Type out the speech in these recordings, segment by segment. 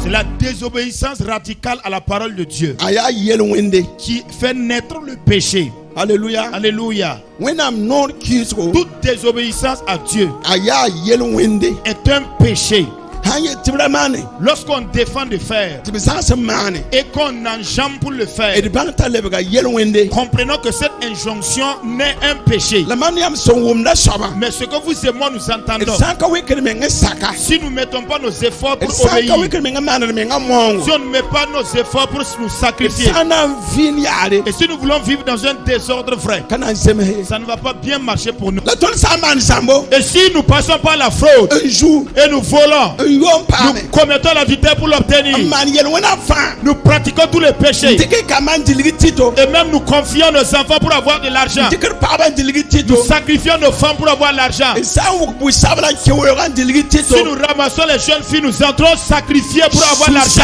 C'est la désobéissance radicale à la parole de Dieu qui fait naître le péché. Alléluia. Alléluia. When I'm not accused, Toute désobéissance à Dieu est un péché. Lorsqu'on défend de faire et qu'on enjambe pour le faire, comprenons que cette injonction n'est un péché. Mais ce que vous et moi nous entendons, si nous ne mettons pas nos efforts pour obéir, si on ne met pas nos efforts pour nous sacrifier, et si nous voulons vivre dans un désordre vrai, ça ne va pas bien marcher pour nous. Et si nous passons par la fraude et nous volons, nous commettons l'adultère pour l'obtenir, nous pratiquons tous les péchés, et même nous confions nos enfants pour avoir de l'argent, nous sacrifions nos femmes pour avoir l'argent. Si nous ramassons les jeunes filles, nous entrons sacrifier pour avoir l'argent.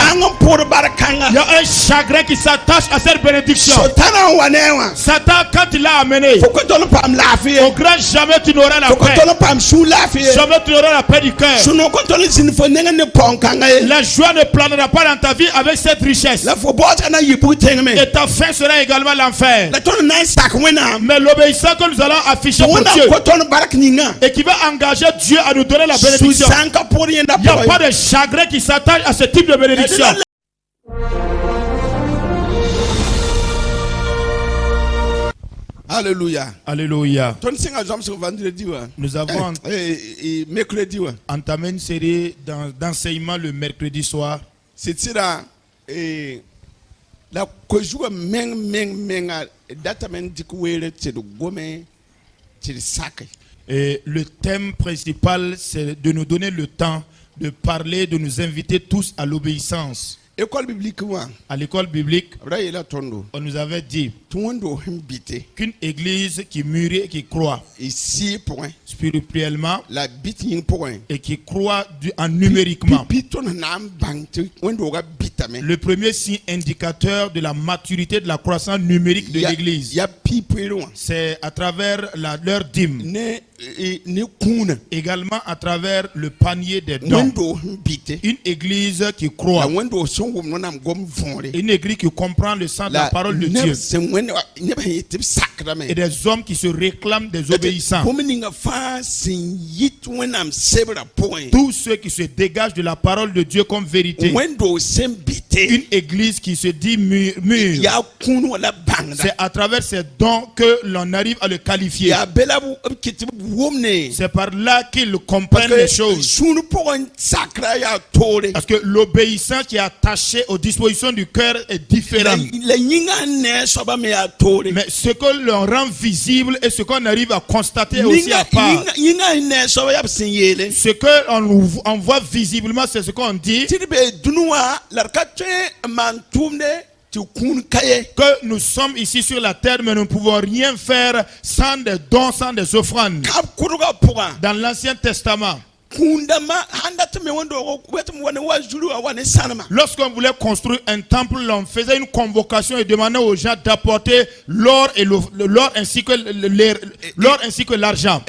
Il y a un chagrin qui s'attache à cette bénédiction. Satan, quand il l'a amené, au grand jamais tu n'auras la paix, jamais tu n'auras la paix du cœur. La joie ne planera pas dans ta vie avec cette richesse, et ta fin sera également l'enfer. Mais l'obéissance que nous allons afficher pour Dieu et qui va engager Dieu à nous donner la bénédiction, il n'y a pas de chagrin qui s'attache à ce type de bénédiction. Alléluia. Alléluia. Nous avons entamé une série d'enseignements le mercredi soir. C'est ça. La kojuga menga datamen dikuwele tsedo gome tsaka. Et le thème principal, c'est de nous donner le temps de parler, de nous inviter tous à l'obéissance. À l'école biblique, on nous avait dit qu'une église qui mûrit et qui croit spirituellement et qui croit numériquement, le premier signe indicateur de la maturité de la croissance numérique de l'église, c'est à travers leur dîme, également à travers le panier des dons. Une église qui croit, une église qui comprend le sens de la parole de Dieu, et des hommes qui se réclament des obéissants. Tous ceux qui se dégagent de la parole de Dieu comme vérité. Une église qui se dit mûre. C'est à travers ces dons que l'on arrive à le qualifier. C'est par là qu'ils comprennent les choses. Parce que l'obéissance qui est attachée aux dispositions du cœur est différente. Mais ce que l'on rend visible et ce qu'on arrive à constater aussi à part. Ce qu'on voit visiblement, c'est ce qu'on dit. Que nous sommes ici sur la terre, mais nous ne pouvons rien faire sans des dons, sans des offrandes. Dans l'Ancien Testament, lorsqu'on voulait construire un temple, on faisait une convocation et demandait aux gens d'apporter l'or et l'or ainsi que l'argent.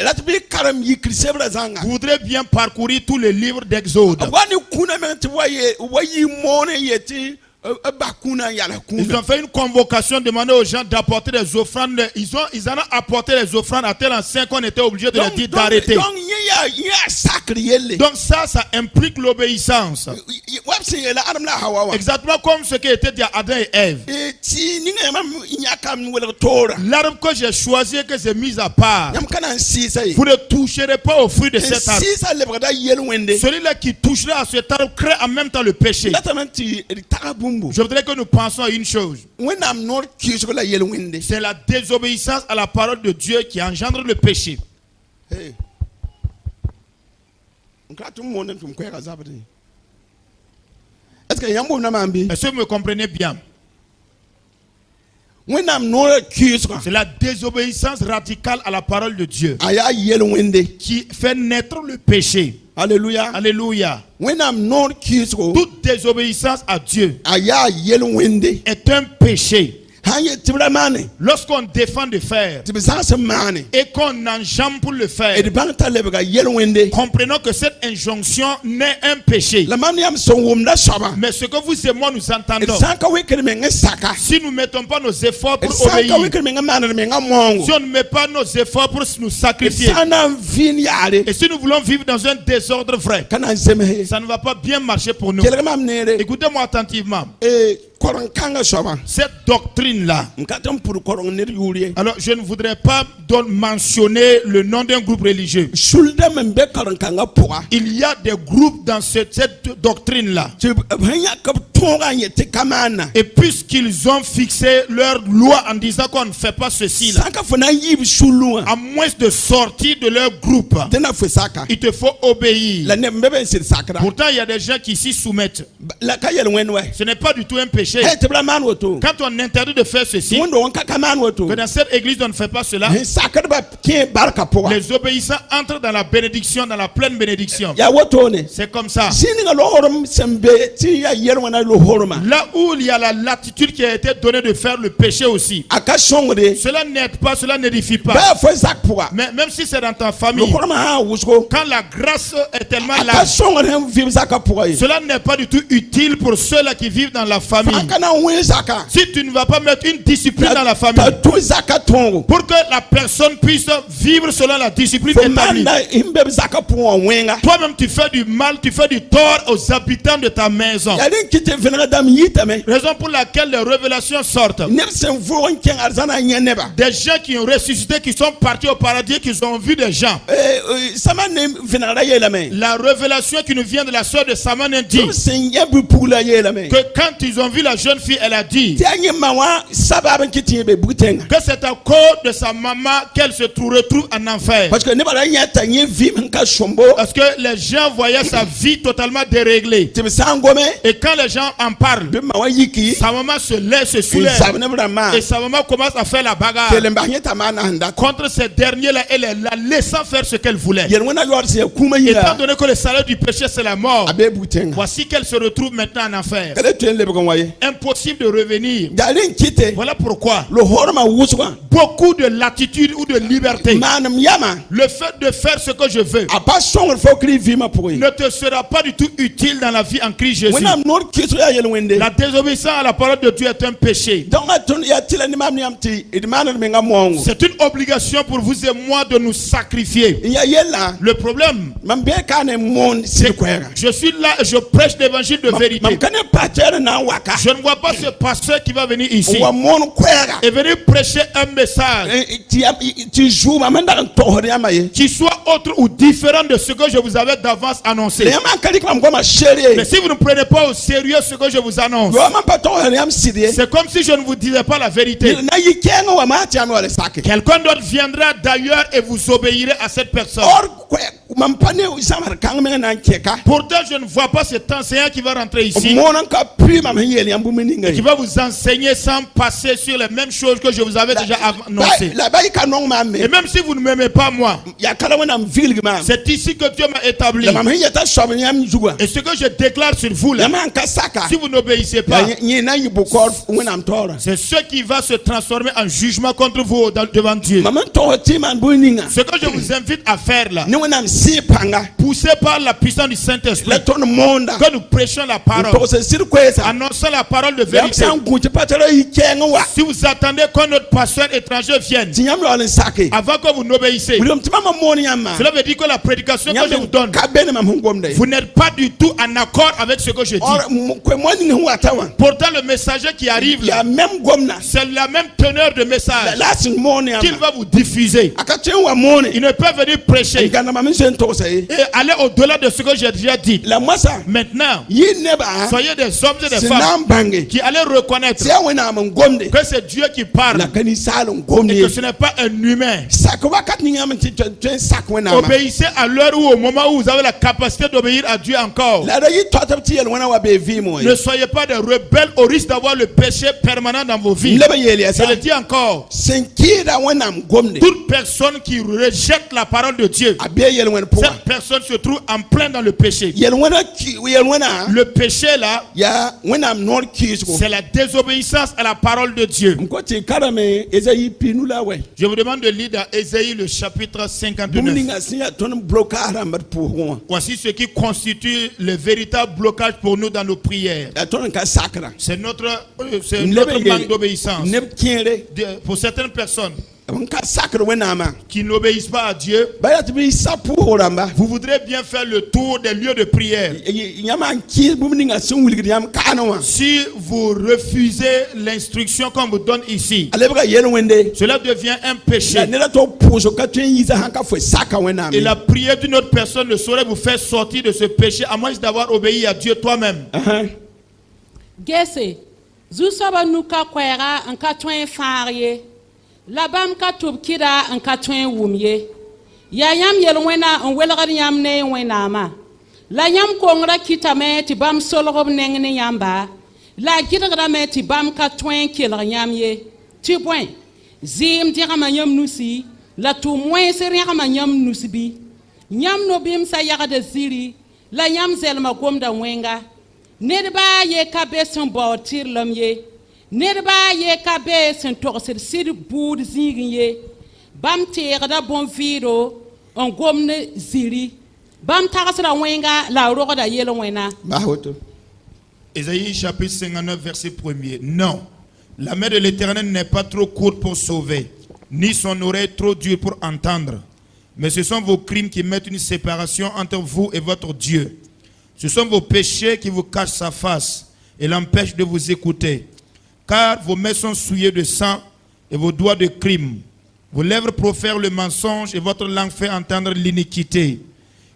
Vous voudrez bien parcourir tous les livres d'Exode. Ils ont fait une convocation, demandé aux gens d'apporter des offrandes. Ils en ont apporté des offrandes à tel enseigne qu'on était obligé de leur dire d'arrêter. Donc ça implique l'obéissance. Exactement comme ce qui était dit à Adam et Ève. L'arbre que j'ai choisi et que j'ai mis à part, vous ne toucherez pas au fruit de cet arbre. Celui-là qui touchera à cet arbre crée en même temps le péché. Je voudrais que nous pensions à une chose. C'est la désobéissance à la parole de Dieu qui engendre le péché. Est-ce que vous me comprenez bien? C'est la désobéissance radicale à la parole de Dieu qui fait naître le péché. Alléluia. Alléluia. Toute désobéissance à Dieu est un péché. hanye tibra mane Lorsqu'on défend de faire tibisa se mane et qu'on enjambe pour le faire, e de banta lebga yel wende comprenons que cette injonction n'est un péché. la man yam son wumda soba Mais ce que vous et moi nous e entendons, sanka wekere menga saka si nous ne mettons pas nos efforts e pour sanka obéir, wekere menga mane menga mongo si on ne met pas nos efforts pour nous e sacrifier, sana vin yare et si nous voulons vivre dans un désordre vrai, kana zeme ça ne va pas bien marcher pour nous. kelga mam nere Écoutez-moi attentivement. e koron kanga soba Cette doctrine-là, mkatam pour koron ner yuri alors je ne voudrais pas mentionner le nom d'un groupe religieux. sulda membe koron kanga poa Il y a des groupes dans cette doctrine-là. ti hanya ka tonga yete kamana Et puisqu'ils ont fixé leur loi en disant qu'on ne fait pas ceci là, sanka fona yib sulu à moins de sortir de leur groupe, dena fe saka il te faut obéir. la ne mbebe sir sakra Pourtant, il y a des gens qui s'y soumettent. la ka yel wenwe Ce n'est pas du tout un péché. hey tibra man woto Quand on interdit de faire ceci, wondo wonka kaman woto que dans cette église on ne fait pas cela, sakra ba kin barka poa les obéissants entrent dans la bénédiction, dans la pleine bénédiction. ya woto ne C'est comme ça. sini nga lohorum sembe ti ya yel wana lohoruma Là où il y a la latitude qui a été donnée de faire le péché aussi, aka songre cela n'aide pas, cela n'édifie pas. ba fo sak poa Mais même si c'est dans ta famille, lohoruma ha wusko quand la grâce est tellement aka large, songre hem vim saka poa yi cela n'est pas du tout utile pour ceux-là qui vivent dans la famille. aka na wen saka Si tu ne vas pas mettre une discipline dans la famille ta tu saka tongo pour que la personne puisse vivre selon la discipline fo établie, manda imbe saka poa wenga toi-même tu fais du mal, tu fais du tort aux habitants de ta maison. ya din kite venga dam yitame Raison pour laquelle les révélations sortent. nebsen fo won ken arzana nyeneba Des gens qui ont ressuscité, qui sont partis au paradis, qui ont vu des gens. sama ne venga yelame La révélation qui nous vient de la sœur de Samanin dit sen yabu pula yelame que quand ils ont vu la jeune fille, elle a dit ti anyi mawa sababan kiti be butenga que c'est à cause de sa maman qu'elle se retrouve en enfer. parce que ne bala nyata nyi vim nka shombo Parce que les gens voyaient sa vie totalement déréglée. ti sangome Et quand les gens en parlent, be mawa yiki sa maman se lève, se soulève. sabne brama Et sa maman commence à faire la bagarre kelemba nyata mana handa contre ces derniers-là et la laissant faire ce qu'elle voulait. yel wana yor se kuma Étant yira donné que le salaire du péché c'est la mort, abe butenga voici qu'elle se retrouve maintenant en enfer. kale tuen le bon waye Impossible de revenir. dalin kite Voilà pourquoi lo horma wuswa beaucoup de latitude ou de liberté, manam yama le fait de faire ce que je veux, apa songre fo kri vima poyi ne te sera pas du tout utile dans la vie en Christ Jésus. wana nor kiso ya yel wende La désobéissance à la parole de Dieu est un péché. donc atun ya tila ni mam yamti idman me nga mongo C'est une obligation pour vous et moi de nous sacrifier. ya yella Le problème, mam be kane mon sikwera je suis là et je prêche l'évangile de vérité. mam kane pater na waka Je ne vois pas ce pasteur qui va venir ici wa mon kwera et venir prêcher un message ti jou mam ndan tohori amaye qui soit autre ou différent de ce que je vous avais d'avance annoncé. le man kali kam goma shere Mais si vous ne prenez pas au sérieux ce que je vous annonce, yo man pa tohori am sidie c'est comme si je ne vous disais pas la vérité. na yikenga wa ma ti am wala sake Quelqu'un d'autre viendra d'ailleurs et vous obéirez à cette personne. or mam pane samar kang me na keka Pourtant, je ne vois pas cet enseignant qui va rentrer ici, mon ka pri mam yel yam bu meninga qui va vous enseigner sans passer sur les mêmes choses que je vous avais déjà annoncées. la bay ka non ma me Et même si vous ne m'aimez pas moi, ya kala wana vilg ma c'est ici que Dieu m'a établi. la mam yata shob yam juga Et ce que je déclare sur vous la là, man ka saka si vous n'obéissez pas, ni na yibukor wana am tora c'est ce qui va se transformer en jugement contre vous devant Dieu. maman to ti man bu ninga Ce que je vous invite à faire là, ni wana am si panga poussé par la puissance du Saint-Esprit, la ton monda que nous prêchons la parole, to se sir kwesa annonçons la parole de yam vérité. san guti patara yikenga wa Si vous attendez que notre pasteur étranger vienne ti yam lo sake avant que vous n'obéissez, william ti mama mon yam cela veut dire que la prédication que je vous donne, ka ben mam ngom dai vous n'êtes pas du tout en accord avec ce que je dis. or ko mo ni wa tawa Pourtant, le messager qui arrive là, ya même gomna c'est la même teneur de message la sin mon yam qu'il va vous diffuser. aka chen wa mon Il ne peut venir prêcher ngana mam sen to sai et aller au-delà de ce que j'ai déjà dit. la masa Maintenant, yi neba soyez des hommes et des sin femmes nam bange qui allez reconnaître ti wana am ngomde que c'est Dieu qui parle la kani sal et que ngomde ce n'est pas un humain. sak wakat ni yam ti twen sak wana ma Obéissez à l'heure ou au moment où vous avez la capacité d'obéir à Dieu encore. la da yi to tab ti yel wana wa be vi mo Ne soyez pas des rebelles au risque d'avoir le péché permanent dans vos vies. leba yeli Je asa le dis encore, sen kida wana am ngomde toute personne qui rejette la parole de Dieu, abe yel wana cette personne se trouve en plein dans le péché. Le péché là, c'est la désobéissance à la parole de Dieu. Je vous demande de lire dans Ésaïe le chapitre 59. Voici ce qui constitue le véritable blocage pour nous dans nos prières. C'est notre manque d'obéissance. Pour certaines personnes qui n'obéissent pas à Dieu, vous voudrez bien faire le tour des lieux de prière. Si vous refusez l'instruction qu'on vous donne ici, cela devient un péché. Et la prière d'une autre personne ne saurait vous faire sortir de ce péché à moins d'avoir obéi à Dieu toi-même. Labam ka tub kida an ka twen wumye ya yam yel wena on welgar yam ne wena ma la yam ko ngra kitame ti bam solgob nengni yamba la gidagra me ti bam ka twen kil yam ye ti point zim dirama yam nusi la tu moins seriyama yam nusibi yam no bim sa yaga de ziri la yam zelma gomda wenga nedba ye ka beson bo tir lamye Nerba ye kabe sen torser sid boud zingye bam terda bon viro on gomne ziri bam tarasra wenga la roda yelo wena. Ésaïe chapitre 59 verset 1er. Non, la main de l'Éternel n'est pas trop courte pour sauver, ni son oreille trop dure pour entendre. Mais ce sont vos crimes qui mettent une séparation entre vous et votre Dieu. Ce sont vos péchés qui vous cachent sa face et l'empêchent de vous écouter. Car vos mains sont souillées de sang et vos doigts de crime. Vos lèvres profèrent le mensonge et votre langue fait entendre l'iniquité.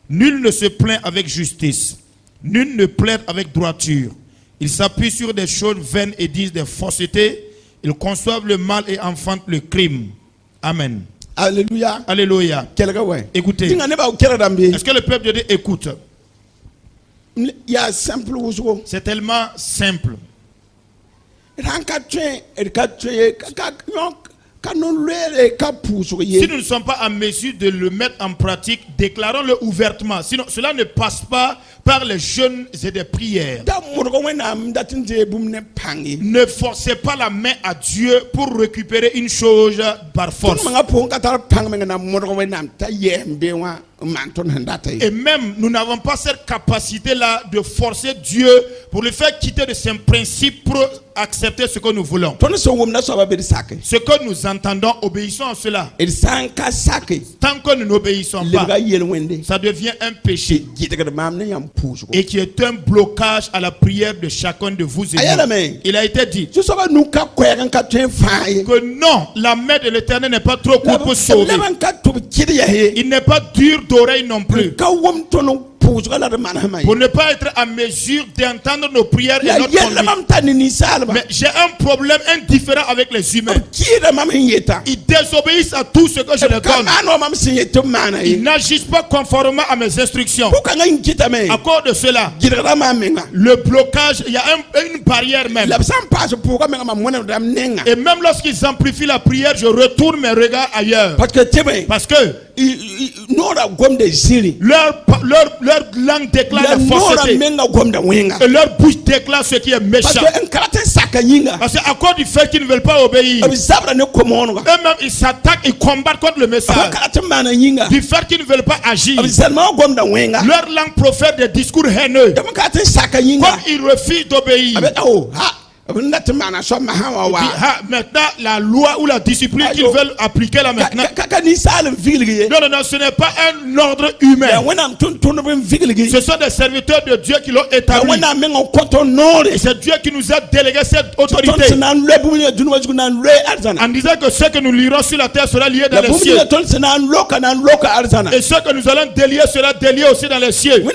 Nul ne se plaint avec justice. Nul ne plaide avec droiture. Ils s'appuient sur des choses vaines et disent des faussetés. Ils conçoivent le mal et enfantent le crime. Amen. Alléluia. Alléluia. Écoutez. Est-ce que le peuple de Dieu écoute? C'est tellement simple. Si nous ne sommes pas en mesure de le mettre en pratique, déclarons-le ouvertement. Sinon, cela ne passe pas par les jeûnes et des prières. Ne forcez pas la main à Dieu pour récupérer une chose par force. Et même, nous n'avons pas cette capacité-là de forcer Dieu pour le faire quitter de ses principes pour accepter ce que nous voulons. Ce que nous entendons, obéissons à cela. Tant que nous n'obéissons pas, ça devient un péché et qui est un blocage à la prière de chacun de vous et nous. Il a été dit que non, la main de l'Éternel n'est pas trop courte pour sauver. Il n'est pas dur d'oreille non plus, pour ne pas être en mesure d'entendre nos prières et notre conduite. Mais j'ai un problème indifférent avec les humains. Ils désobéissent à tout ce que je leur donne. Ils n'agissent pas conformément à mes instructions. À cause de cela, le blocage, il y a une barrière même. Et même lorsqu'ils amplifient la prière, je retourne mes regards ailleurs. Parce que leur langue déclare la fausseté et leur bouche déclare ce qui est méchant. Parce qu'à cause du fait qu'ils ne veulent pas obéir, eux-mêmes ils s'attaquent, ils combattent contre le message. Du fait qu'ils ne veulent pas agir, leur langue profère des discours haineux. Comme ils refusent d'obéir, maintenant la loi ou la discipline qu'ils veulent appliquer là maintenant, non, ce n'est pas un ordre humain. Ce sont des serviteurs de Dieu qui l'ont établi. Et c'est Dieu qui nous a délégué cette autorité en disant que ce que nous lirons sur la terre sera lié dans les cieux, et ce que nous allons délier sera délié aussi dans les cieux.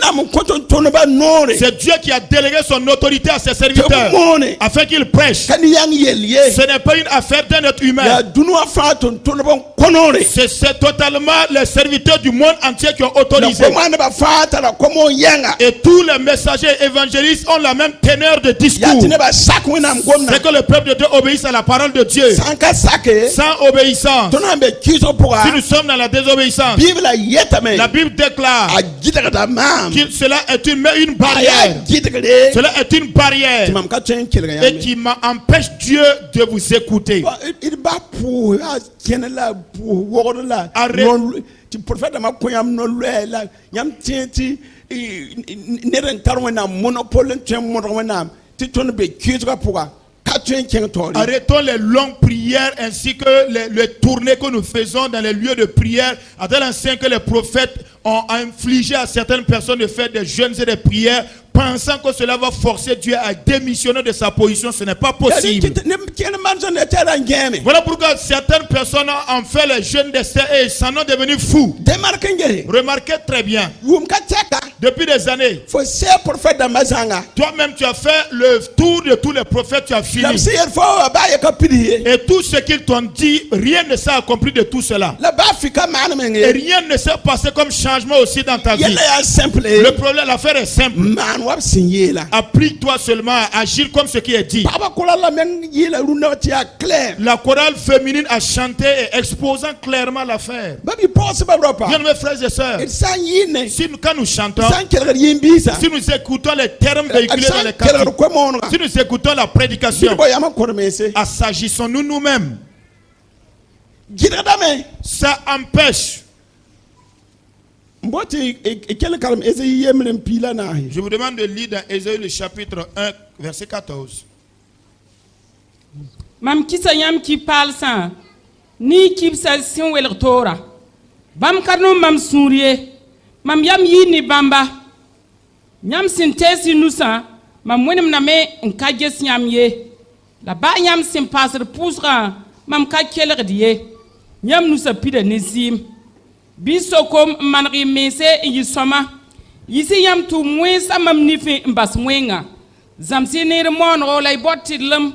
C'est Dieu qui a délégué son autorité à ses serviteurs afin ce qu'il prêche, kan yang yel ye ce n'est pas une affaire d'un être ya humain. dunu afa ton bon konore C'est totalement les serviteurs du monde entier qui ont na autorisé. komane ba fata la komo yanga Et tous les messagers évangélistes ont la même teneur de ya discours. tine ba sak winam gomna C'est que le peuple de Dieu obéisse à la parole de Dieu. sanka sake Sans obéissance, ton ambe kiso pour si nous sommes dans la désobéissance, bible la yetame la Bible déclare a gidaka da mam que cela est une aya barrière. gidaka de Cela est une barrière timam ka chen kelga et ya qui empêche Dieu de vous écouter. il ba pour a kenela pour wogla Arrête. non ti prophète ma ko yam no la yam tienti neren tarwena monopole chen monopole ti ton be kiso pour Arrêtons les longues prières ainsi que les tournées que nous faisons dans les lieux de prière, à tel instant que les prophètes ont infligé à certaines personnes de faire des jeûnes et des prières, pensant que cela va forcer Dieu à démissionner de sa position. Ce n'est pas possible. Voilà pourquoi certaines personnes ont fait les jeûnes d'Esther et s'en sont devenus fous. Remarquez très bien. Depuis des années, toi-même tu as fait le tour de tous les prophètes, tu as fini. Et tout ce qu'ils t'ont dit, rien ne s'est accompli de tout cela. Et rien ne s'est passé comme changement aussi dans ta vie. Le problème, l'affaire est simple. Applique-toi seulement à agir comme ce qui est dit. La chorale féminine a chanté et exposant clairement l'affaire. Bien mes frères et sœurs, quand nous chantons, si nous écoutons les termes véhiculés dans les cantiques, si nous écoutons la prédication, s'agissons-nous nous-mêmes? Ça empêche. Je vous demande de lire dans Ésaïe le chapitre 1, verset 14. Mam kisa yam ki pal san ni ki sa sin wel tora bam karno mam surie mam yam yi ni bamba nyam sin tesi nusa mam wenem na me nka ges nyam ye la ba nyam sin passer pusra mam ka keler die nyam nusa pide nesim bisokom manri mese yi soma yisi yam tu mwesa mam nifi mbas mwenga zamsi ne mon rolay botilam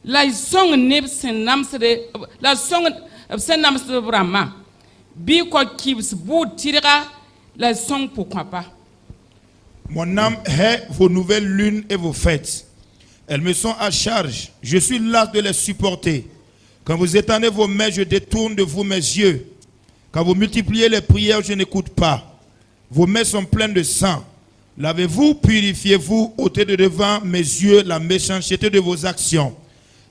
la song neb sen namsre la song sen namsre brama bi ko kibs bu tirera la song pourquoi pas. Mon âme hait vos nouvelles lunes et vos fêtes. Elles me sont à charge. Je suis las de les supporter. Quand vous étendez vos mains, je détourne de vous mes yeux. Quand vous multipliez les prières, je n'écoute pas. Vos mains sont pleines de sang. Lavez-vous, purifiez-vous, ôtez de devant mes yeux la méchanceté de vos actions.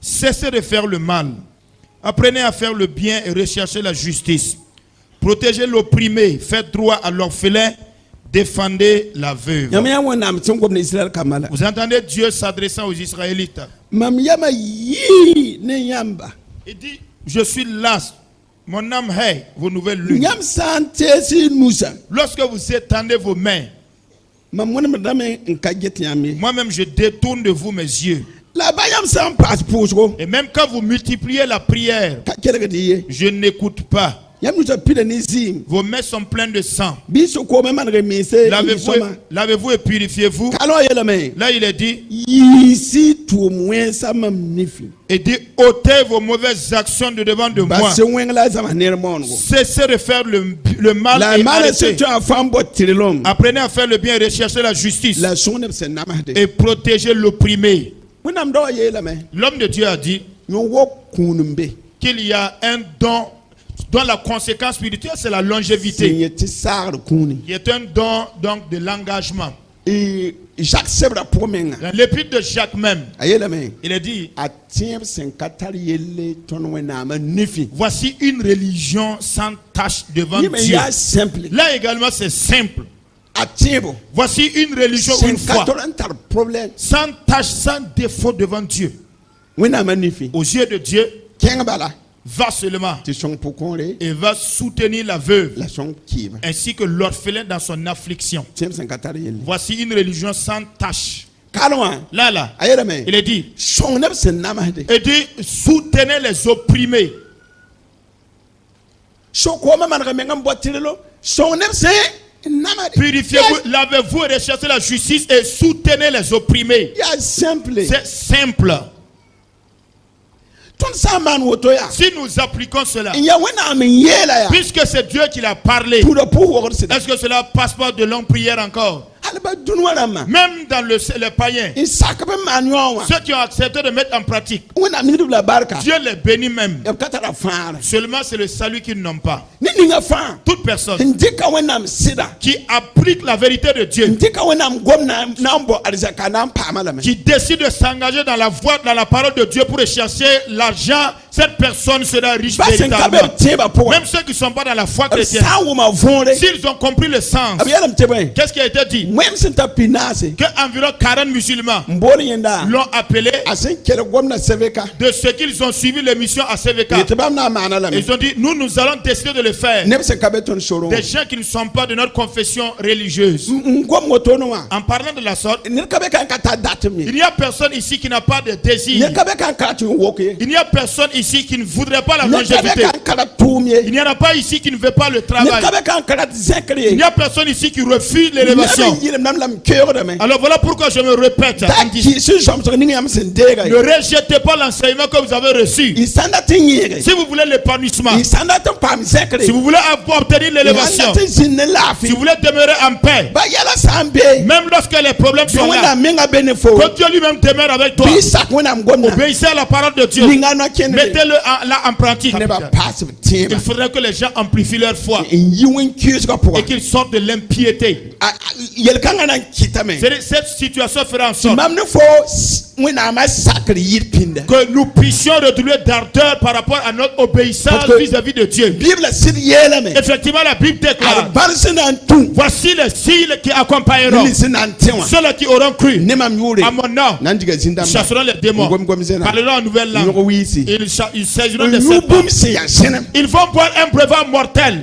Cessez de faire le mal. Apprenez à faire le bien et recherchez la justice. Protégez l'opprimé, faites droit à l'orphelin, défendez la veuve. Vous entendez Dieu s'adressant aux Israélites. Il dit, je suis las. Mon âme hait vos nouvelles lunes. Lorsque vous étendez vos mains, moi-même je détourne de vous mes yeux. Et même quand vous multipliez la prière, je n'écoute pas. Vos mains sont pleines de sang. Lavez-vous et purifiez-vous. Là il est dit, et dit, ôtez vos mauvaises actions de devant de moi. Cessez de faire le mal et arrêtez. Apprenez à faire le bien et recherchez la justice. Et protégez l'opprimé. L'homme de Dieu a dit qu'il y a un don dont la conséquence spirituelle c'est la longévité. Il est un don donc de l'engagement. L'épître de Jacques même, il a dit, voici une religion sans tache devant Dieu. Là également c'est simple. Voici une religion une foi sans tache, sans défaut devant Dieu. Aux yeux de Dieu, va seulement et va soutenir la veuve ainsi que l'orphelin dans son affliction. Voici une religion sans tache. Là, il est dit, et dit, soutenez les opprimés. Purifiez-vous, lavez-vous et recherchez la justice et soutenez les opprimés. C'est simple. Si nous appliquons cela, puisque c'est Dieu qui l'a parlé, est-ce que cela passe pas de longues prières encore? Même dans les païens, ceux qui ont accepté de mettre en pratique, Dieu les bénit même. Seulement c'est le salut qu'ils n'ont pas. Toute personne qui applique la vérité de Dieu, qui décide de s'engager dans la voie, dans la parole de Dieu pour chercher l'argent, cette personne sera riche véritablement. Même ceux qui ne sont pas dans la foi chrétienne, s'ils ont compris le sens, qu'est-ce qui a été dit? Qu'environ 40 musulmans l'ont appelé de ceux qu'ils ont suivi l'émission à CVK. Ils ont dit, nous allons décider de le faire. Des gens qui ne sont pas de notre confession religieuse. En parlant de la sorte, il n'y a personne ici qui n'a pas de désir. Il n'y a personne ici qui ne voudrait pas la longévité. Il n'y en a pas ici qui ne veut pas le travail. Il n'y a personne ici qui refuse l'élévation. Alors voilà pourquoi je me répète. Ne rejetez pas l'enseignement que vous avez reçu. Si vous voulez l'épanouissement, si vous voulez obtenir l'élévation, si vous voulez demeurer en paix, même lorsque les problèmes sont là, que Dieu lui-même demeure avec toi, obéissez à la parole de Dieu, mettez-le là en pratique. Il faudrait que les gens amplifient leur foi et qu'ils sortent de l'impiété. Cette situation fera en sorte que nous puissions redoubler d'ardeur par rapport à notre obéissance vis-à-vis de Dieu. Effectivement, la Bible déclare, voici les signes qui accompagneront ceux qui auront cru à mon nom. Ils chasseront les démons, parleront en nouvelle langue, ils saisiront des serpents, ils vont boire un breuvage mortel,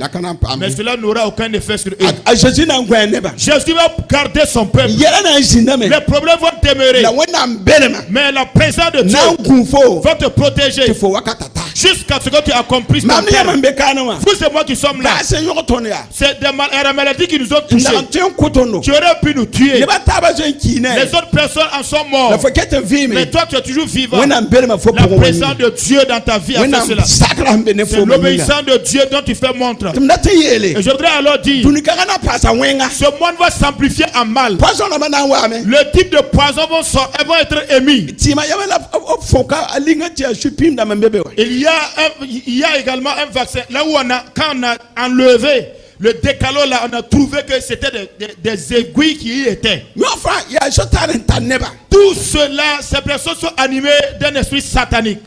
mais cela n'aura aucun effet sur eux. Jésus va garder son peuple. Les problèmes vont demeurer, mais la présence de Dieu va te protéger jusqu'à ce que tu accomplisses ton terme. Vous et moi qui sommes là, c'est des maladies qui nous ont touchés, qui auraient pu nous tuer. Les autres personnes en sont mortes, mais toi tu es toujours vivant. La présence de Dieu dans ta vie a fait cela. C'est l'obéissance de Dieu dont tu fais montre. Et je voudrais alors dire, ce monde va s'amplifier en mal. Le type de poison vont être émis. Il y a également un vaccin. Là où quand on a enlevé le décalo, là, on a trouvé que c'était des aiguilles qui y étaient. Tout cela, ces personnes sont animées d'un esprit satanique.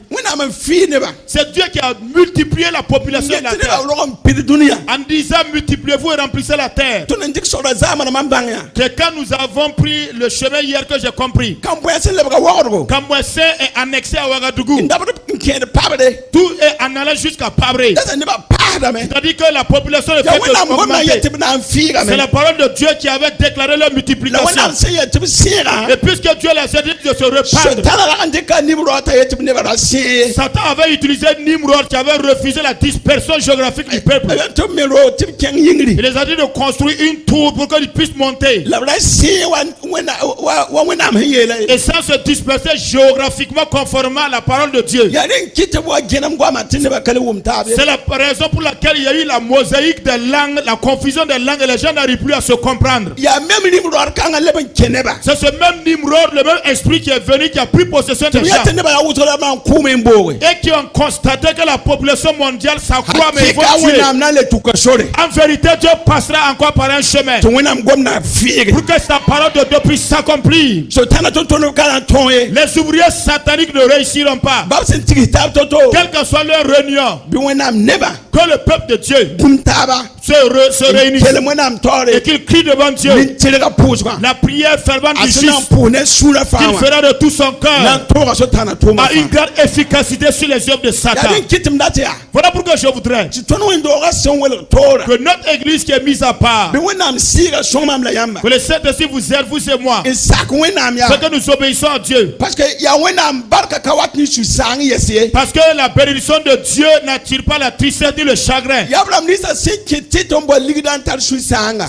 C'est Dieu qui a multiplié la population de la terre. En disant multipliez-vous et remplissez la terre. Que quand nous avons pris le chemin hier que j'ai compris, quand Moïse est annexé à Ouagadougou, tout est en allant jusqu'à Pabré. C'est-à-dire que la population est faite d'augmenter. C'est la parole de Dieu qui avait déclaré leur multiplication. Et puisque Dieu les a dit de se répandre, Satan avait utilisé Nimrod qui avait refusé la dispersion géographique du peuple. Il les a dit de construire une tour pour qu'ils puissent monter. Et sans se disperser géographiquement conformément à la parole de Dieu. C'est la raison pour laquelle il y a eu la mosaïque des langues, la confusion des langues et les gens n'arrivent plus à se comprendre. C'est ce même Nimrod, le même esprit qui est venu, qui a pris possession des gens. Et qui ont constaté que la population mondiale s'accroît mais ils vont tuer. En vérité, Dieu passera encore par un chemin pour que sa parole de Dieu puisse s'accomplir. Les ouvriers sataniques ne réussiront pas, quelle que soit leur réunion. Que le peuple de Dieu se réunisse et qu'il crie devant Dieu la prière fervente du juste qu'il fera de tout son cœur a une grande efficacité sur les œuvres de Satan. Voilà pourquoi je voudrais que notre église qui est mise à part, que le Saint-Esprit vous aide, vous et moi, c'est que nous obéissons à Dieu. Parce que la bénédiction de Dieu n'attire pas la tristesse ni le chagrin.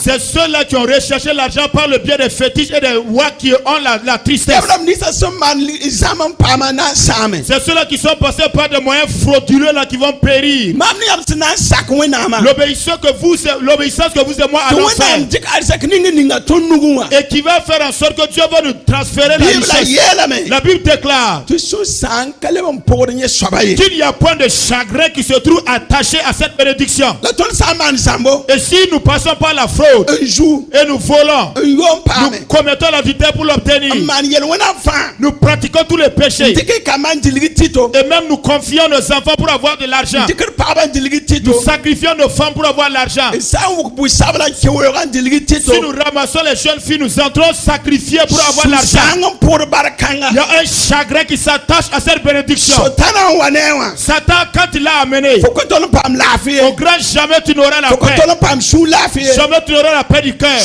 C'est ceux-là qui ont recherché l'argent par le biais des fétiches et des rois qui ont la tristesse. C'est ceux-là qui sont passés par des moyens frauduleux là qui vont périr. L'obéissance que vous et moi allons faire. Et qui va faire en sorte que Dieu va nous transférer la richesse. La Bible déclare qu'il y a point de chagrin qui se trouve attaché à cette bénédiction. Et si nous passons par la fraude et nous volons, nous commettons l'adultère pour l'obtenir, nous pratiquons tous les péchés et même nous confions nos enfants pour avoir de l'argent, nous sacrifions nos femmes pour avoir l'argent. Si nous ramassons les jeunes filles, nous entrons sacrifier pour avoir l'argent. Il y a un chagrin qui s'attache à cette bénédiction. Satan, quand il l'a amené, au grand jamais tu n'auras la paix. Jamais tu n'auras la paix du cœur.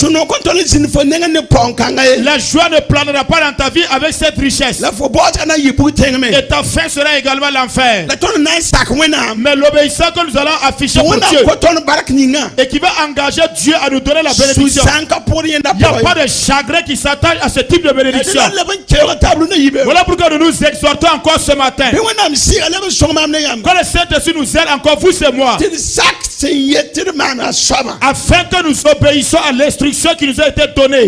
La joie ne planera pas dans ta vie avec cette richesse. Et ta fin sera également l'enfer. Mais l'obéissance que nous allons afficher pour Dieu et qui va engager Dieu à nous donner la bénédiction. Il n'y a pas de chagrin qui s'attache à ce type de bénédiction. Voilà pourquoi nous nous exhortons encore ce matin. Quand le Saint-Esprit nous aide encore, vous et moi, afin que nous obéissons à l'instruction qui nous a été donnée.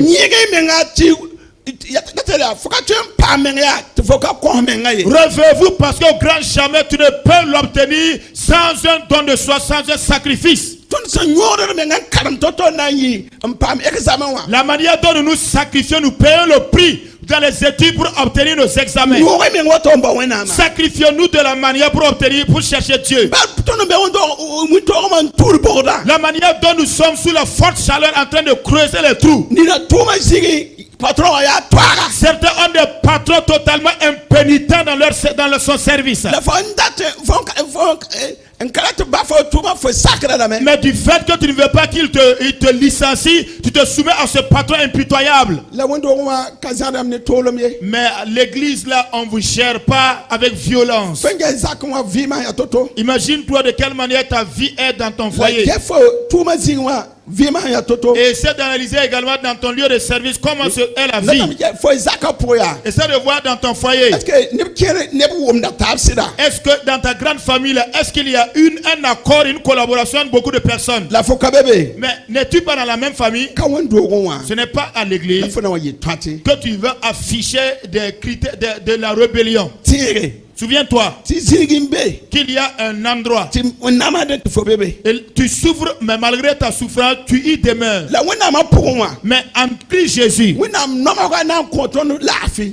Relevez-vous parce qu'au grand jamais tu ne peux l'obtenir sans un don de soi, sans un sacrifice. La manière dont nous nous sacrifions, nous payons le prix dans les études pour obtenir nos examens. Sacrifions-nous de la manière pour obtenir, pour chercher Dieu. La manière dont nous sommes sous la forte chaleur en train de creuser les trous. Certains ont des patrons totalement impénitents dans son service. Mais du fait que tu ne veux pas qu'il te licencie, tu te soumets à ce patron impitoyable. Mais l'église là, on ne vous gère pas avec violence. Imagine-toi de quelle manière ta vie est dans ton foyer. Et essaie d'analyser également dans ton lieu de service comment est la vie. Essaie de voir dans ton foyer. Est-ce que dans ta grande famille, est-ce qu'il y a un accord, une collaboration avec beaucoup de personnes? Mais n'es-tu pas dans la même famille? Ce n'est pas à l'église que tu veux afficher des critères de la rébellion. Souviens-toi qu'il y a un endroit et tu souffres, mais malgré ta souffrance, tu y demeures. Mais en Christ Jésus,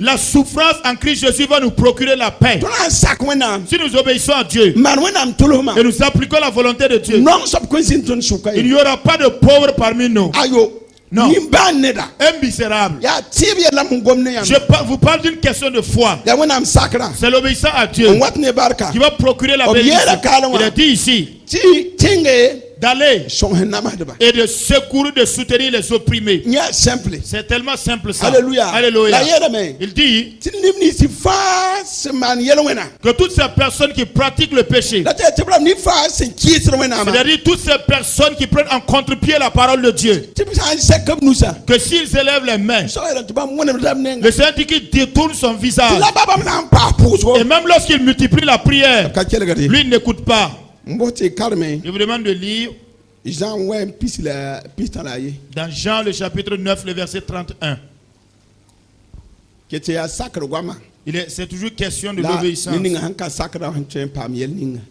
la souffrance en Christ Jésus va nous procurer la paix. Si nous obéissons à Dieu et nous appliquons la volonté de Dieu, il n'y aura pas de pauvres parmi nous. Non, un misérable. Je vous parle d'une question de foi. C'est l'obéissance à Dieu qui va procurer la bénédiction. Il a dit ici d'aller et de secourir, de soutenir les opprimés. C'est tellement simple ça. Alléluia. Il dit que toutes ces personnes qui pratiquent le péché, c'est-à-dire toutes ces personnes qui prennent en contre-pied la parole de Dieu, que s'ils élèvent les mains, le Seigneur dit qu'il détourne son visage. Et même lorsqu'il multiplie la prière, lui il n'écoute pas. Je vous demande de lire dans Jean le chapitre 9, le verset 31. C'est toujours question de l'obéissance.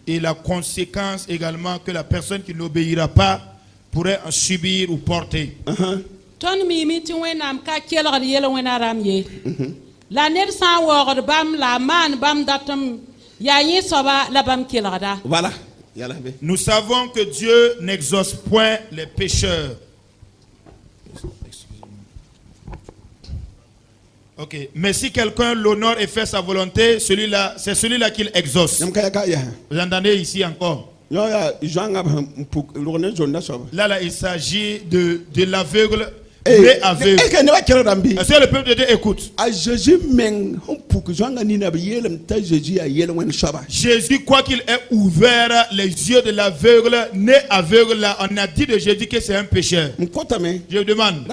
Et la conséquence également que la personne qui n'obéira pas pourrait en subir ou porter. Voilà. Nous savons que Dieu n'exauce point les pécheurs. Ok. Mais si quelqu'un l'honore et fait sa volonté, celui-là, c'est celui-là qu'il exauce. Vous entendez ici encore? Là, il s'agit de l'aveugle né aveugle. Est-ce que le peuple de Dieu écoute? Jésus, quoi qu'il ait ouvert les yeux de l'aveugle, né aveugle, là, on a dit de Jésus que c'est un pécheur. Je demande.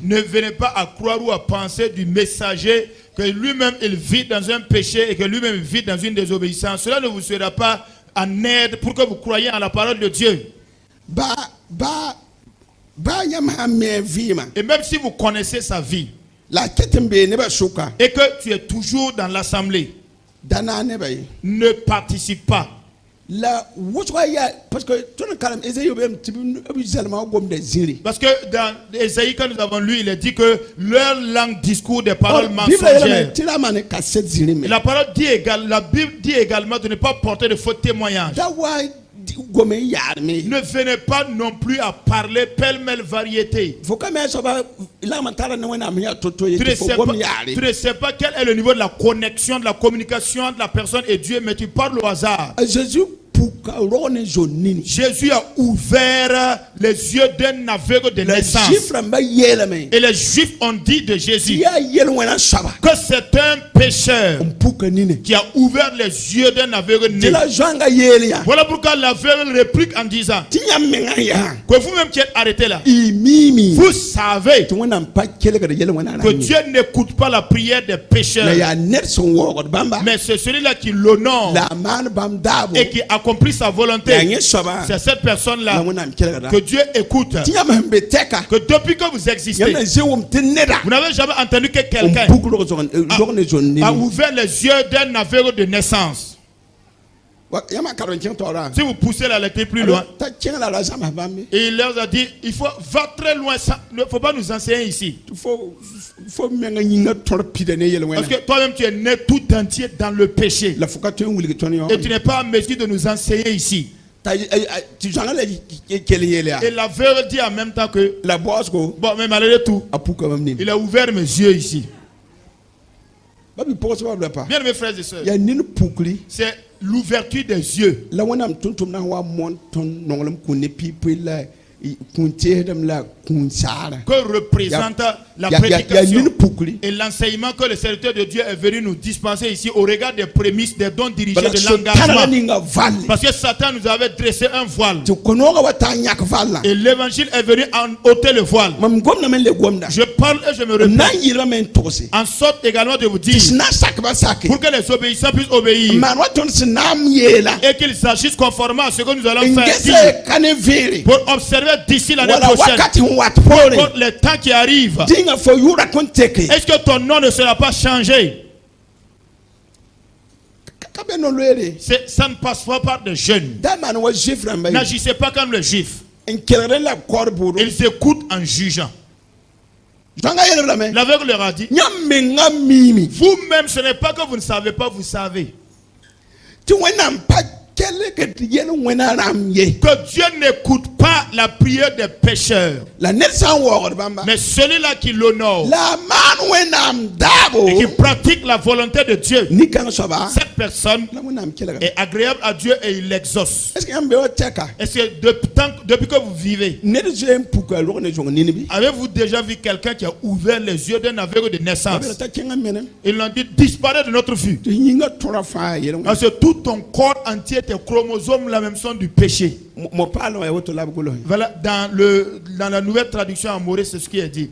Ne venez pas à croire ou à penser du messager que lui-même il vit dans un péché et que lui-même vit dans une désobéissance. Cela ne vous sera pas en aide pour que vous croyiez en la parole de Dieu. Et même si vous connaissez sa vie et que tu es toujours dans l'assemblée, ne participe pas. Parce que dans Ésaïe, quand nous avons lu, il est dit que leur langue discours des paroles mensongères. Et la parole dit la Bible dit également de ne pas porter de faux témoignages. Ne venez pas non plus à parler pêle-mêle variété. Tu ne sais pas quel est le niveau de la connexion, de la communication de la personne et Dieu, mais tu parles au hasard. Jésus a ouvert les yeux d'un aveugle de naissance. Et les Juifs ont dit de Jésus que c'est un pécheur qui a ouvert les yeux d'un aveugle né. Voilà pourquoi l'aveugle réplique en disant que vous-même qui êtes arrêté là, vous savez que Dieu n'écoute pas la prière des pécheurs, mais c'est celui-là qui l'honore et qui accomplit sa volonté. C'est cette personne-là que Dieu écoute. Que depuis que vous existez, vous n'avez jamais entendu que quelqu'un a ouvert les yeux d'un aveugle de naissance. Si vous poussez la lecture plus loin, et il leur a dit, va très loin, il ne faut pas nous enseigner ici. Parce que toi-même tu es né tout entier dans le péché. Et tu n'es pas en mesure de nous enseigner ici. Et l'aveugle dit en même temps que, bon, mais malgré tout, il a ouvert mes yeux ici. Bien mes frères et sœurs, c'est l'ouverture des yeux. Que représente la prédication et l'enseignement que le serviteur de Dieu est venu nous dispenser ici au regard des prémices, des dons dirigés de l'engagement. Parce que Satan nous avait dressé un voile et l'évangile est venu en ôter le voile. Je parle et je me répète en sorte également de vous dire pour que les obéissants puissent obéir et qu'ils agissent conformément à ce que nous allons faire pour observer d'ici l'année prochaine, pour les temps qui arrivent. Est-ce que ton nom ne sera pas changé? Ça ne passe pas par des jeunes. N'agissez pas comme les Juifs. Ils écoutent en jugeant. L'aveugle leur a dit, vous-même, ce n'est pas que vous ne savez pas, vous savez. Que Dieu n'écoute pas la prière des pécheurs, mais celui-là qui l'honore et qui pratique la volonté de Dieu, cette personne est agréable à Dieu et il l'exauce. Est-ce que depuis que vous vivez, avez-vous déjà vu quelqu'un qui a ouvert les yeux d'un aveugle de naissance? Ils l'ont dit, disparaît de notre vue. Parce que tout ton corps entier, tes chromosomes, la même sont du péché. Voilà, dans la nouvelle traduction en Maurice, c'est ce qui est dit.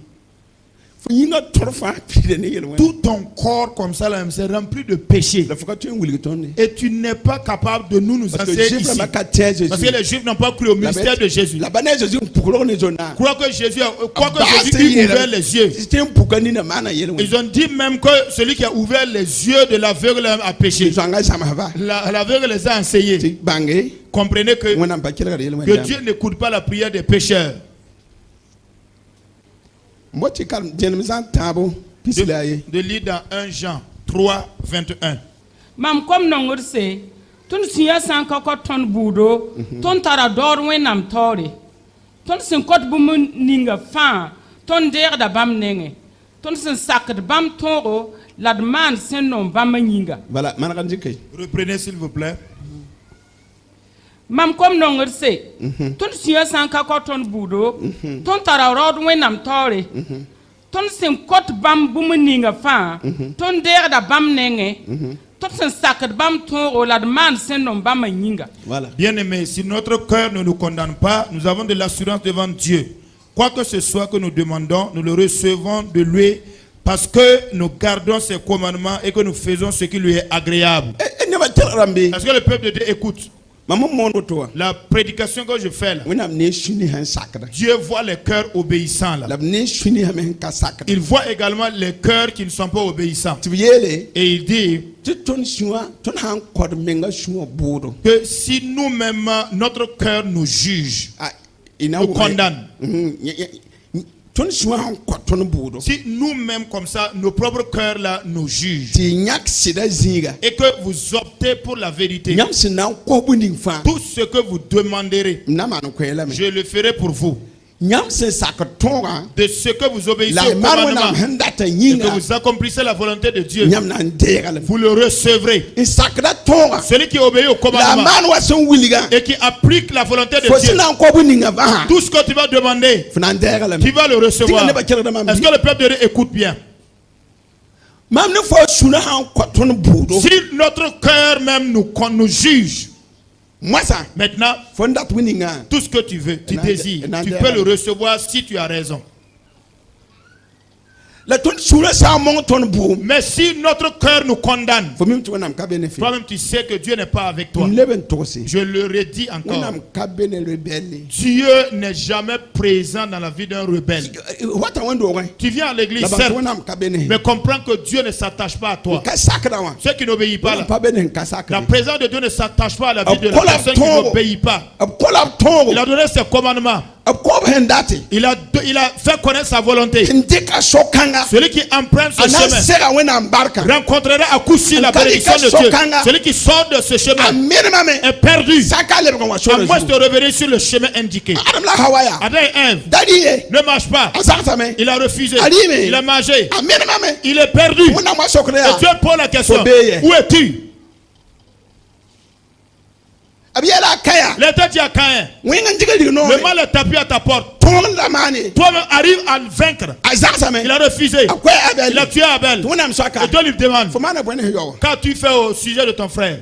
Tout ton corps comme ça, c'est rempli de péché. Et tu n'es pas capable de nous enseigner ici. Parce que les Juifs n'ont pas cru au ministère de Jésus. Crois que Jésus a ouvert les yeux. Ils ont dit même que celui qui a ouvert les yeux de l'aveugle a péché. L'aveugle les a enseignés. Comprenez que Dieu n'écoute pas la prière des pécheurs. De lire dans 1 Jean 3, 21. Mam comme non urse, ton siya san koko ton budo, ton tarador wenam tori, ton sin kot bumun ninga fan, ton der da bam nenge. ton sen sakd bam toro la demande sen non bam nyinga Voilà, man kay. Reprenez s'il vous plaît. mam kom nongr se ton siya san ka ko ton budo ton tara rod wenam tore ton sen kot bam bum ninga fa ton der da bam nenge ton sen sakd bam toro la demande sen non bam nyinga. Voilà. Bien-aimés, si notre cœur ne nous condamne pas, nous avons de l'assurance devant Dieu. Quoi que ce soit que nous demandons, nous le recevons de lui parce que nous gardons ses commandements et que nous faisons ce qui lui est agréable. Est-ce que le peuple de Dieu écoute la prédication que je fais là? Dieu voit les cœurs obéissants là. Il voit également les cœurs qui ne sont pas obéissants. Et il dit que si nous-mêmes, notre cœur nous juge, nous condamne. Si nous-mêmes comme ça, nos propres cœurs là nous jugent et que vous optez pour la vérité, tout ce que vous demanderez, je le ferai pour vous. De ce que vous obéissez au commandement et que vous accomplissez la volonté de Dieu, vous le recevrez. Celui qui obéit au commandement et qui applique la volonté de Dieu, tout ce que tu vas demander, tu vas le recevoir. Est-ce que le peuple de Dieu écoute bien? Si notre cœur même nous juge, maintenant, tout ce que tu veux, tu désires, tu peux le recevoir si tu as raison. Mais si notre cœur nous condamne, toi-même tu sais que Dieu n'est pas avec toi. Je le redis encore. Dieu n'est jamais présent dans la vie d'un rebelle. Tu viens à l'église, certes, mais comprends que Dieu ne s'attache pas à toi. Ceux qui n'obéissent pas là, la présence de Dieu ne s'attache pas à la vie de la personne qui n'obéit pas. Il a donné ses commandements. Il a fait connaître sa volonté. Celui qui emprunte ce chemin rencontrera à coup sûr la bénédiction de Dieu. Celui qui sort de ce chemin est perdu, à moins de revenir sur le chemin indiqué. Adam et Ève ne marche pas. Il a refusé. Il a mangé. Il est perdu. Et Dieu pose la question: où es-tu? L'état dit à Caïn, le mal est tapé à ta porte. Toi-même arrive à le vaincre. Il a refusé. Il a tué Abel. Et Dieu lui demande: qu'as-tu fait au sujet de ton frère?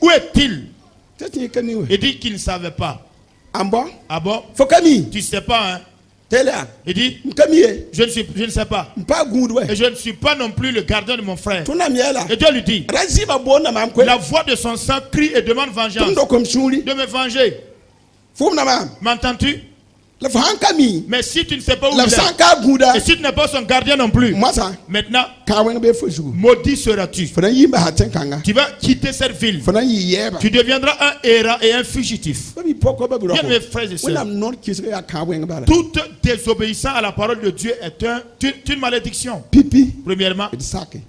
Où est-il? Il dit qu'il ne savait pas. Ah bon? Tu ne sais pas, hein? Il dit: je ne sais pas. Et je ne suis pas non plus le gardien de mon frère. Et Dieu lui dit: la voix de son sang crie et demande vengeance de me venger. M'entends-tu? Mais si tu ne sais pas où il est, et si tu n'es pas son gardien non plus, maintenant, maudit seras-tu. Tu vas quitter cette ville. Tu deviendras un errant et un fugitif. Bien, mes frères et sœurs, toute désobéissance à la parole de Dieu est une malédiction. Premièrement,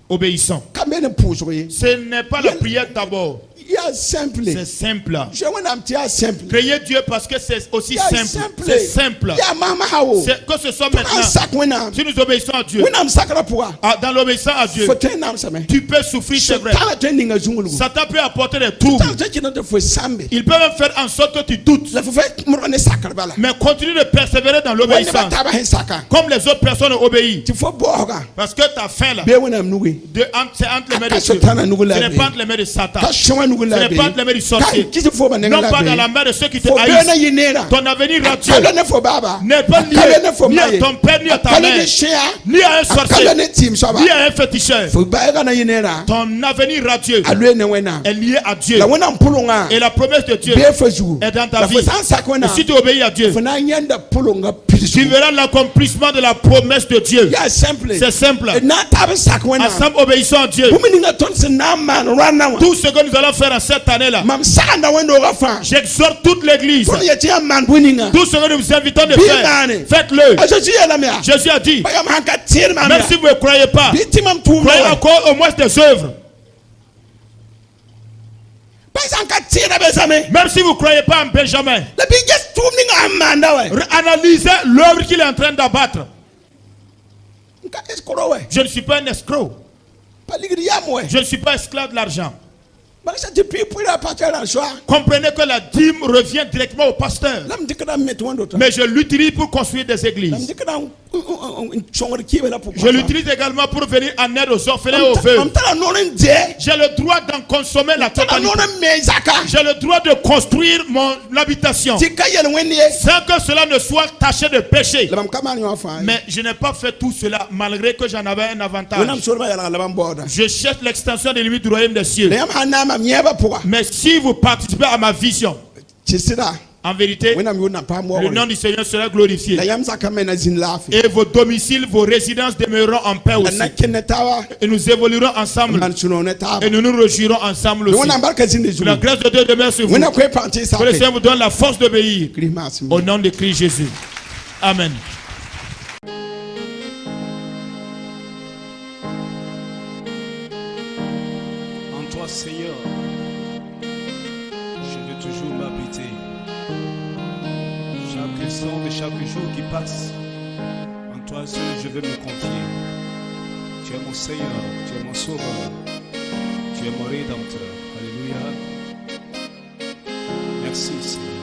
obéissons. Ce n'est pas la prière d'abord. C'est simple. Priez Dieu parce que c'est aussi simple. C'est simple. Que ce soit maintenant. Si nous obéissons à Dieu, dans l'obéissance à Dieu, tu peux souffrir, c'est vrai. Satan peut apporter des troubles. Il peut même faire en sorte que tu doutes. Mais continue de persévérer dans l'obéissance. Comme les autres personnes ont obéi. Parce que ta faim là, c'est entre les mains de Dieu. Ce n'est pas entre les mains de Satan. Ce n'est pas entre les mains du sorcier. Non pas dans la main de ceux qui te haïssent. Ton avenir ratieux n'est pas lié ni à ton père, ni à ta mère, ni à un sorcier, ni à un féticheur. Ton avenir ratieux est lié à Dieu. Et la promesse de Dieu est dans ta vie. Et si tu obéis à Dieu, tu verras l'accomplissement de la promesse de Dieu. C'est simple. Ensemble, obéissons à Dieu. Tout ce que nous allons faire en cette année-là, j'exhorte toute l'église. Tout ce que nous vous invitons de faire, faites-le. Jésus a dit, même si vous ne croyez pas, croyez encore au moins des œuvres. Même si vous ne croyez pas en Benjamin, Analysez l'œuvre qu'il est en train d'abattre. Je ne suis pas un escroc. Je ne suis pas esclave de l'argent. Comprenez que la dîme revient directement au pasteur. Mais je l'utilise pour construire des églises. Je l'utilise également pour venir en aide aux orphelins et aux veuves. J'ai le droit d'en consommer la totalité. J'ai le droit de construire mon habitation sans que cela ne soit taché de péché. Mais je n'ai pas fait tout cela malgré que j'en avais un avantage. Je cherche l'extension des limites du royaume des cieux. Mais si vous participez à ma vision, en vérité, le nom du Seigneur sera glorifié. Et vos domiciles, vos résidences demeureront en paix aussi. Et nous évoluerons ensemble. Et nous nous réjouirons ensemble aussi. La grâce de Dieu demeure sur vous. Que le Seigneur vous donne la force d'obéir. Au nom de Christ Jésus. Amen. En toi, Seigneur, je veux toujours m'habiter. Chaque instant de chaque jour qui passe, en toi seul je veux me confier. Tu es mon Seigneur, tu es mon Sauveur, tu es mon Rédempteur. Alléluia. Merci Seigneur.